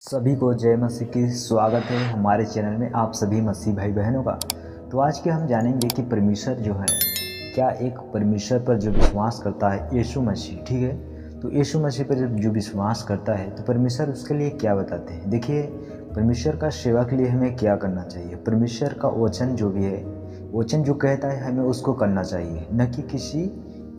सभी को जय मसीह की स्वागत है हमारे चैनल में आप सभी मसीह भाई बहनों का। तो आज के हम जानेंगे कि परमेश्वर जो है क्या एक परमेश्वर पर जो विश्वास करता है यीशु मसीह, ठीक है, तो यीशु मसीह पर जो विश्वास करता है तो परमेश्वर उसके लिए क्या बताते हैं। देखिए, परमेश्वर का सेवा के लिए हमें क्या करना चाहिए। परमेश्वर का वचन जो भी है, वचन जो कहता है हमें उसको करना चाहिए, न कि किसी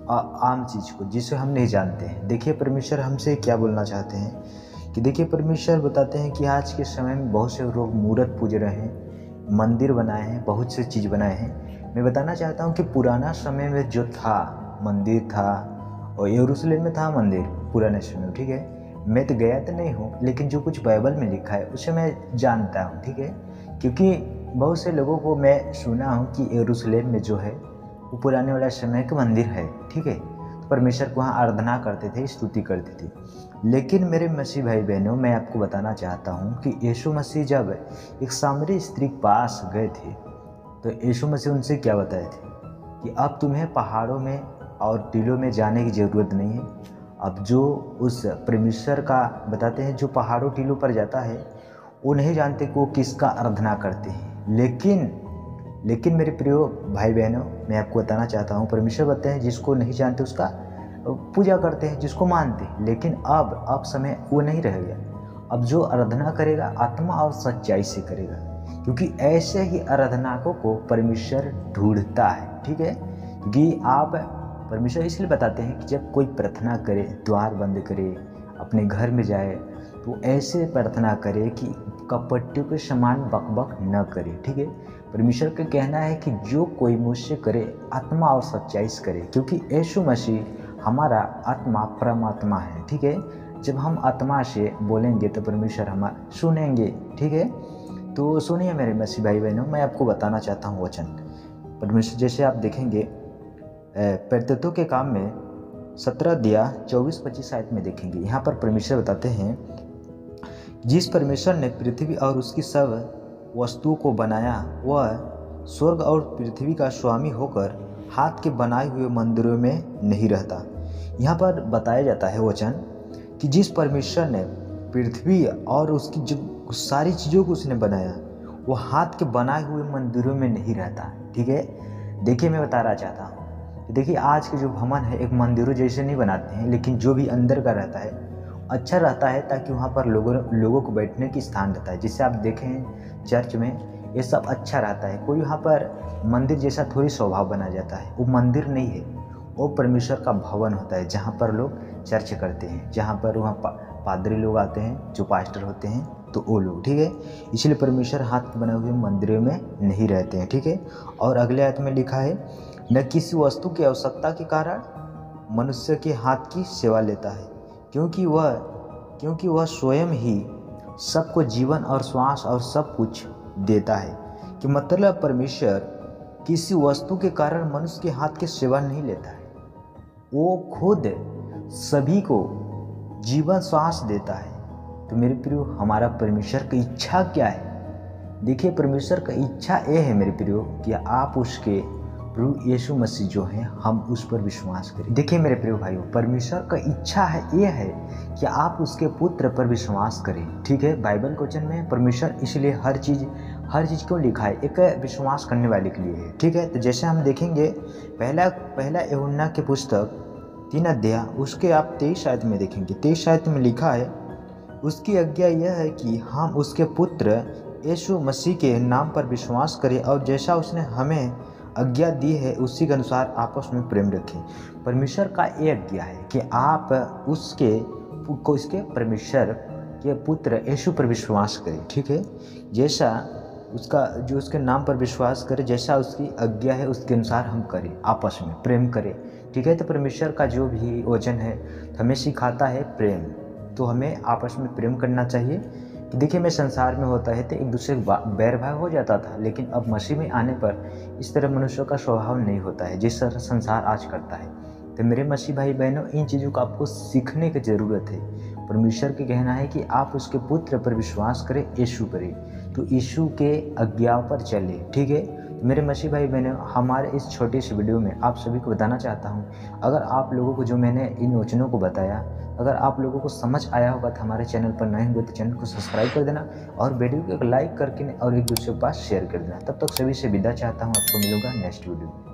आम चीज़ को जिसे हम नहीं जानते हैं। देखिए, परमेश्वर हमसे क्या बोलना चाहते हैं कि देखिए, परमेश्वर बताते हैं कि आज के समय में बहुत से लोग मूर्त पूज रहे हैं, मंदिर बनाए हैं, बहुत से चीज़ बनाए हैं। मैं बताना चाहता हूँ कि पुराना समय में जो था, मंदिर था और यरूशलेम में था मंदिर पुराने समय में, ठीक है। मैं तो गया तो नहीं हूँ, लेकिन जो कुछ बाइबल में लिखा है उसे मैं जानता हूँ, ठीक है। क्योंकि बहुत से लोगों को मैं सुना हूँ कि यरूशलेम में जो है वो पुराने वाला समय का मंदिर है, ठीक है। तो परमेश्वर को वहाँ आराधना करते थे, स्तुति करते थे। लेकिन मेरे मसीह भाई बहनों, मैं आपको बताना चाहता हूँ कि यीशु मसीह जब एक सामरी स्त्री के पास गए थे तो यीशु मसीह उनसे क्या बताए थे कि अब तुम्हें पहाड़ों में और टीलों में जाने की ज़रूरत नहीं है। अब जो उस परमेश्वर का बताते हैं जो पहाड़ों टीलों पर जाता है वो नहीं जानते कि वो किसका आराधना करते हैं। लेकिन मेरे प्रिय भाई बहनों, मैं आपको बताना चाहता हूँ, परमेश्वर बताते हैं जिसको नहीं जानते उसका पूजा करते हैं, जिसको मानते हैं। लेकिन अब समय वो नहीं रह गया। अब जो आराधना करेगा आत्मा और सच्चाई से करेगा, क्योंकि ऐसे ही आराधनाकों को परमेश्वर ढूंढता है, ठीक है। क्योंकि आप परमेश्वर इसलिए बताते हैं कि जब कोई प्रार्थना करे, द्वार बंद करे, अपने घर में जाए तो ऐसे प्रार्थना करे कि कपटियों के समान बकबक न करे, ठीक है। परमेश्वर का कहना है कि जो कोई मुझसे करे आत्मा और सच्चाई से करे, क्योंकि यीशु मसीह हमारा आत्मा परमात्मा है, ठीक है। जब हम आत्मा से बोलेंगे तो परमेश्वर हमारा सुनेंगे, ठीक है। तो सुनिए मेरे मसीह भाई बहनों, मैं आपको बताना चाहता हूँ वचन परमेश्वर। जैसे आप देखेंगे प्रेरितों के काम में 17 अध्याय 24-25 आयत में देखेंगे, यहाँ पर परमेश्वर बताते हैं, जिस परमेश्वर ने पृथ्वी और उसकी सब वस्तुओं को बनाया वह स्वर्ग और पृथ्वी का स्वामी होकर हाथ के बनाए हुए मंदिरों में नहीं रहता। यहाँ पर बताया जाता है वचन कि जिस परमेश्वर ने पृथ्वी और उसकी जो सारी चीज़ों को उसने बनाया वो हाथ के बनाए हुए मंदिरों में नहीं रहता, ठीक है। देखिए, मैं बताना चाहता हूँ, देखिए आज के जो भवन है एक मंदिरों जैसे नहीं बनाते हैं, लेकिन जो भी अंदर का रहता है अच्छा रहता है, ताकि वहाँ पर लोगों को बैठने की स्थान रहता है। जिससे आप देखें चर्च में ये सब अच्छा रहता है। कोई वहाँ पर मंदिर जैसा थोड़ी स्वभाव बना जाता है, वो मंदिर नहीं है, वो परमेश्वर का भवन होता है जहाँ पर लोग चर्च करते हैं, जहाँ पर वहाँ पादरी लोग आते हैं, जो पास्टर होते हैं, तो वो लोग, ठीक है। इसलिए परमेश्वर हाथ के बनाए हुए मंदिरों में नहीं रहते हैं, ठीक है। और अगले आयत में लिखा है, न किसी वस्तु की आवश्यकता के कारण मनुष्य के हाथ की सेवा लेता है, क्योंकि वह स्वयं ही सबको जीवन और श्वास और सब कुछ देता है। कि मतलब परमेश्वर किसी वस्तु के कारण मनुष्य के हाथ की सेवा नहीं लेता है, वो खुद सभी को जीवन श्वास देता है। तो मेरे प्रियो, हमारा परमेश्वर की इच्छा क्या है। देखिए, परमेश्वर का इच्छा ये है मेरे प्रियो कि आप उसके प्रभु यीशु मसीह जो है हम उस पर विश्वास करें। देखिए मेरे प्रिय भाइयों, परमेश्वर का इच्छा है ये है कि आप उसके पुत्र पर विश्वास करें, ठीक है। बाइबल क्वेश्चन में परमेश्वर इसलिए हर चीज़ क्यों लिखा है, एक विश्वास करने वाले के लिए है, ठीक है। तो जैसे हम देखेंगे पहला यूहन्ना की पुस्तक 3 अध्याय उसके आप 23 आयत में देखेंगे। 23 आयत में लिखा है, उसकी आज्ञा यह है कि हम उसके पुत्र यीशु मसीह के नाम पर विश्वास करें और जैसा उसने हमें आज्ञा दी है उसी के अनुसार आपस में प्रेम रखें। परमेश्वर का ये आज्ञा है कि आप उसके परमेश्वर के पुत्र यीशु पर विश्वास करें, ठीक है। जैसा उसके नाम पर विश्वास करें, जैसा उसकी आज्ञा है उसके अनुसार हम करें, आपस में प्रेम करें, ठीक है। तो परमेश्वर का जो भी वचन है हमें सिखाता है प्रेम, तो हमें आपस में प्रेम करना चाहिए। कि देखिए, मैं संसार में होता है तो एक दूसरे बैर भाव हो जाता था, लेकिन अब मसीह में आने पर इस तरह मनुष्यों का स्वभाव नहीं होता है जिस तरह संसार आज करता है। तो मेरे मसीह भाई बहनों, इन चीज़ों को आपको सीखने की ज़रूरत है। परमेश्वर का कहना है कि आप उसके पुत्र पर विश्वास करें, यीशु करें, तो यीशु के आज्ञाओं पर चले, ठीक है। तो मेरे मसीह भाई बहनों, हमारे इस छोटी सी वीडियो में आप सभी को बताना चाहता हूँ, अगर आप लोगों को जो मैंने इन वचनों को बताया, अगर आप लोगों को समझ आया होगा तो हमारे चैनल पर नए हुए तो चैनल को सब्सक्राइब कर देना और वीडियो को लाइक करके और एक दूसरे के पास शेयर कर देना। तब तक सभी से विदा चाहता हूँ, आपको मिलूंगा नेक्स्ट वीडियो में।